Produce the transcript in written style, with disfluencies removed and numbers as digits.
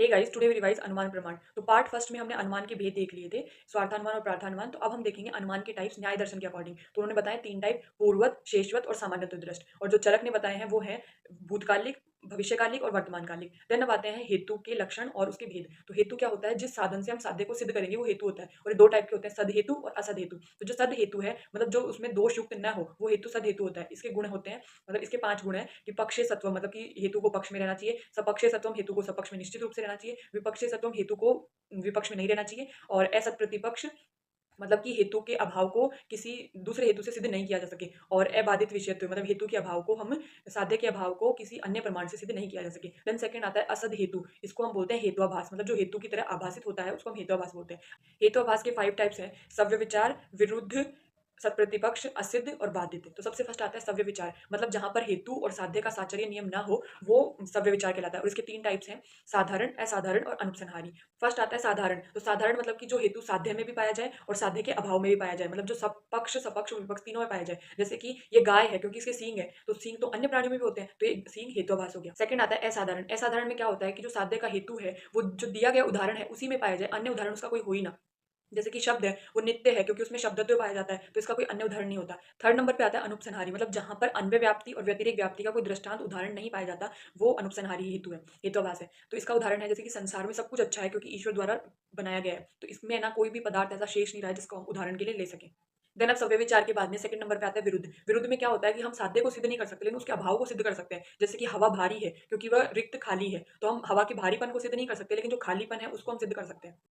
Hey guys, today we revise अनुमान प्रमाण। तो पार्ट फर्स्ट में हमने अनुमान के भेद देख लिए थे, स्वार्थानुमान और प्रार्थानुमान। तो अब हम देखेंगे अनुमान के टाइप्स न्याय दर्शन के अकॉर्डिंग। तो उन्होंने बताया तीन टाइप, पूर्ववत, शेषवत और सामान्यतः दृष्ट। और जो चरक ने बताए हैं वो है भूतकालिक, भविष्यकालिक और वर्तमानकालिक। देन अब आते हैं हेतु के लक्षण और उसके भेद। तो हेतु क्या होता है? जिस साधन से हम साध्य को सिद्ध करेंगे वो हेतु होता है। और ये दो टाइप के होते हैं, सद हेतु और असद हेतु। तो जो सद हेतु है मतलब जो उसमें दोष युक्त न हो वो हेतु सद हेतु होता है। इसके गुण होते हैं, मतलब इसके 5 गुण हैं कि पक्षे सत्व, मतलब कि हेतु को पक्ष में रहना चाहिए। सपक्षे सत्वम, हेतु को सपक्ष में निश्चित रूप से रहना चाहिए। विपक्षे सत्वम, हेतु को विपक्ष में नहीं रहना चाहिए। और असत प्रतिपक्ष, मतलब कि हेतु के अभाव को किसी दूसरे हेतु से सिद्ध नहीं किया जा सके। और अबाधित विषयत्व, मतलब हेतु के अभाव को हम साध्य के अभाव को किसी अन्य प्रमाण से सिद्ध नहीं किया जा सके। देन सेकंड आता है असद हेतु। इसको हम बोलते हैं हेतुआभास, मतलब जो हेतु की तरह आभासित होता है उसको हम हेतुआभास बोलते हैं। हेतुआभास के 5 टाइप्स हैं, सव्य विचार, विरुद्ध, सत्प्रतिपक्ष, असिद्ध और बाधित। तो सबसे फर्स्ट आता है सव्य विचार, मतलब जहां पर हेतु और साध्य का साचर्य नियम ना हो वो सव्य विचार कहलाता है। और इसके 3 टाइप्स हैं, साधारण, असाधारण और अनुपसंहारी। फर्स्ट आता है साधारण। तो साधारण मतलब कि जो हेतु साध्य में भी पाया जाए और साध्य के अभाव में भी पाया जाए, मतलब जो सपक्ष, सपक्ष और विपक्ष तीनों में पाया जाए। जैसे कि ये गाय है क्योंकि इसके सींग है, तो सींग तो अन्य प्राणियों में भी होते हैं, तो ये सींग हेतुआभास हो गया। सेकंड आता है असाधारण। असाधारण में क्या होता है कि जो साध्य का हेतु है वो जो दिया गया उदाहरण है उसी में पाया जाए, अन्य उदाहरण उसका कोई हो ही ना। जैसे कि शब्द है वो नित्य है क्योंकि उसमें शब्दत्व पाया जाता है, तो इसका कोई अन्य उदाहरण नहीं होता। थर्ड नंबर पे आता है अनुपसंहारी, मतलब जहां पर अन्वय व्याप्ति और व्यतिरेक व्याप्ति का कोई दृष्टांत उदाहरण नहीं पाया जाता, वो अनुपसंहारी हेतु है, हेतुआभास है। तो इसका उदाहरण है जैसे कि संसार में सब कुछ अच्छा है क्योंकि ईश्वर द्वारा बनाया गया है, तो इसमें ना कोई भी पदार्थ ऐसा शेष नहीं रहा है जिसको हम उदाहरण के लिए ले सके। देन अब सव्य विचार के बाद में सेकंड नंबर पे आता है विरुद्ध। विरुद्ध में क्या होता है कि हम साध्य को सिद्ध नहीं कर सकते लेकिन उसके अभाव को सिद्ध कर सकते हैं। जैसे कि हवा भारी है क्योंकि वह रिक्त खाली है, तो हम हवा के भारीपन को सिद्ध नहीं कर सकते लेकिन जो खालीपन है उसको हम सिद्ध कर सकते हैं।